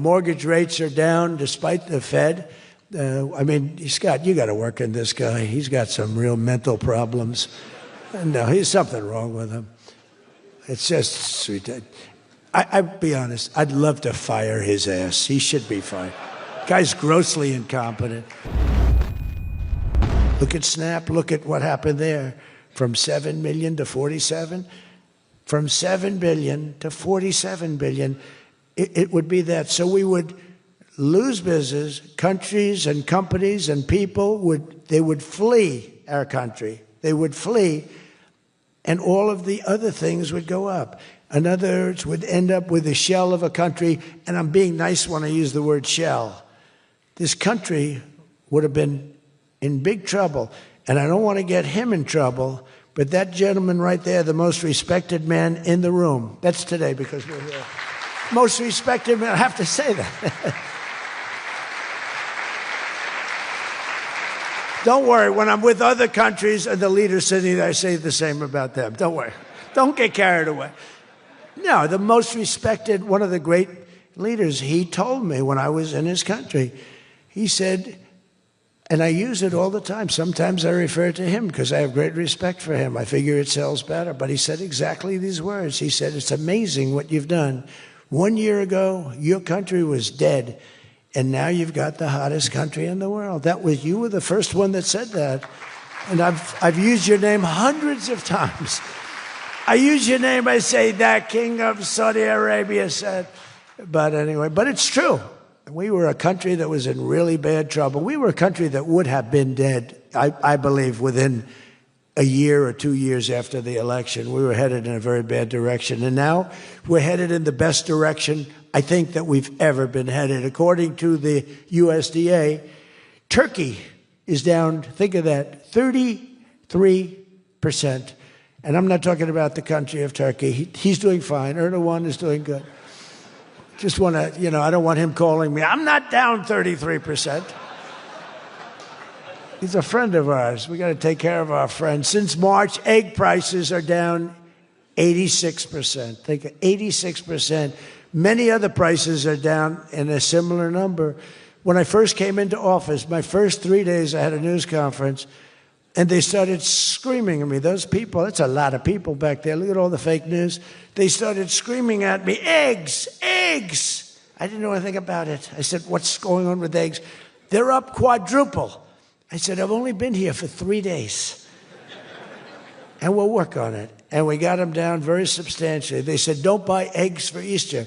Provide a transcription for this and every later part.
mortgage rates are down despite the Fed. Scott, you got to work on this guy. He's got some real mental problems. No, there's something wrong with him. It's just sweet. I'd be honest, I'd love to fire his ass. He should be fired. Guy's grossly incompetent. Look at Snap. Look at what happened there. From 7 million to 47. From 7 billion to 47 billion. It would be that. So we would lose business. Countries and companies and people would flee our country. They would flee, and all of the other things would go up. In other words, would end up with a shell of a country, and I'm being nice when I use the word shell. This country would have been in big trouble, and I don't want to get him in trouble, but that gentleman right there, the most respected man in the room, that's today because we're here. Most respected man, I have to say that. Don't worry, when I'm with other countries and the leaders sitting there, I say the same about them. Don't worry. Don't get carried away. No, the most respected, one of the great leaders, he told me when I was in his country, he said, and I use it all the time. Sometimes I refer to him because I have great respect for him. I figure it sells better. But he said exactly these words. He said, it's amazing what you've done. 1 year ago, your country was dead. And now you've got the hottest country in the world. You were the first one that said that. And I've used your name hundreds of times. I use your name, I say, that king of Saudi Arabia said. But anyway, but it's true. We were a country that was in really bad trouble. We were a country that would have been dead, I believe, within a year or 2 years after the election. We were headed in a very bad direction. And now we're headed in the best direction, I think, that we've ever been headed. According to the USDA, Turkey is down, think of that, 33%. And I'm not talking about the country of Turkey. He's doing fine. Erdogan is doing good. Just want to, I don't want him calling me. I'm not down 33%. He's a friend of ours. We got to take care of our friends. Since March, egg prices are down 86%. Think of 86%. Many other prices are down in a similar number. When I first came into office, my first 3 days, I had a news conference, and they started screaming at me. Those people, that's a lot of people back there. Look at all the fake news. They started screaming at me, eggs, eggs. I didn't know anything about it. I said, what's going on with eggs? They're up quadruple. I said, I've only been here for 3 days. And we'll work on it. And we got them down very substantially. They said, don't buy eggs for Easter.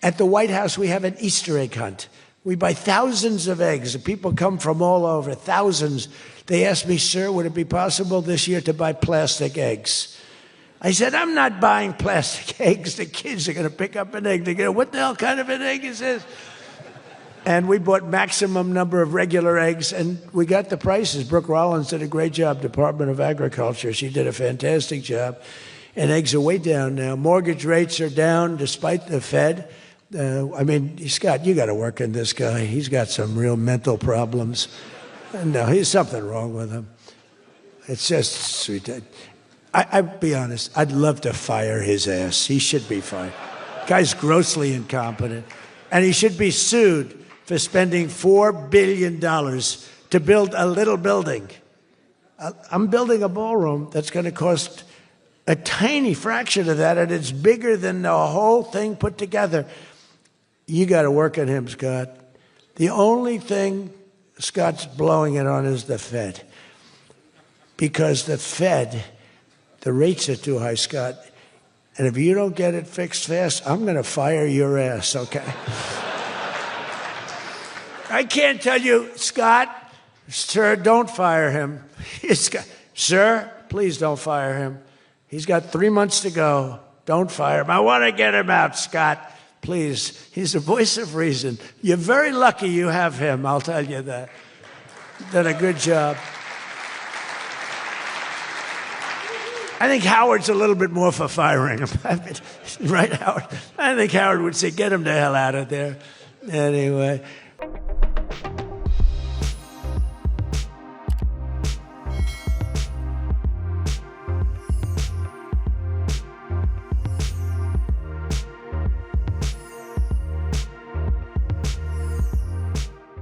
At the White House, we have an Easter egg hunt. We buy thousands of eggs. People come from all over, thousands. They asked me, sir, would it be possible this year to buy plastic eggs? I said, I'm not buying plastic eggs. The kids are going to pick up an egg. They're going to, what the hell kind of an egg is this? And we bought maximum number of regular eggs, and we got the prices. Brooke Rollins did a great job, Department of Agriculture. She did a fantastic job. And eggs are way down now. Mortgage rates are down despite the Fed. Scott, you got to work on this guy. He's got some real mental problems. No, there's something wrong with him. It's just sweet. I'd be honest, I'd love to fire his ass. He should be fired. Guy's grossly incompetent. And he should be sued for spending $4 billion to build a little building. I'm building a ballroom that's going to cost a tiny fraction of that, and it's bigger than the whole thing put together. You got to work on him, Scott. The only thing Scott's blowing it on is the Fed. Because the Fed, the rates are too high, Scott. And if you don't get it fixed fast, I'm going to fire your ass, okay? I can't tell you, Scott, sir, don't fire him. Sir, please don't fire him. He's got 3 months to go. Don't fire him. I want to get him out, Scott. Please. He's the voice of reason. You're very lucky you have him, I'll tell you that. Done a good job. I think Howard's a little bit more for firing him. Right, Howard? I think Howard would say, get him the hell out of there. Anyway.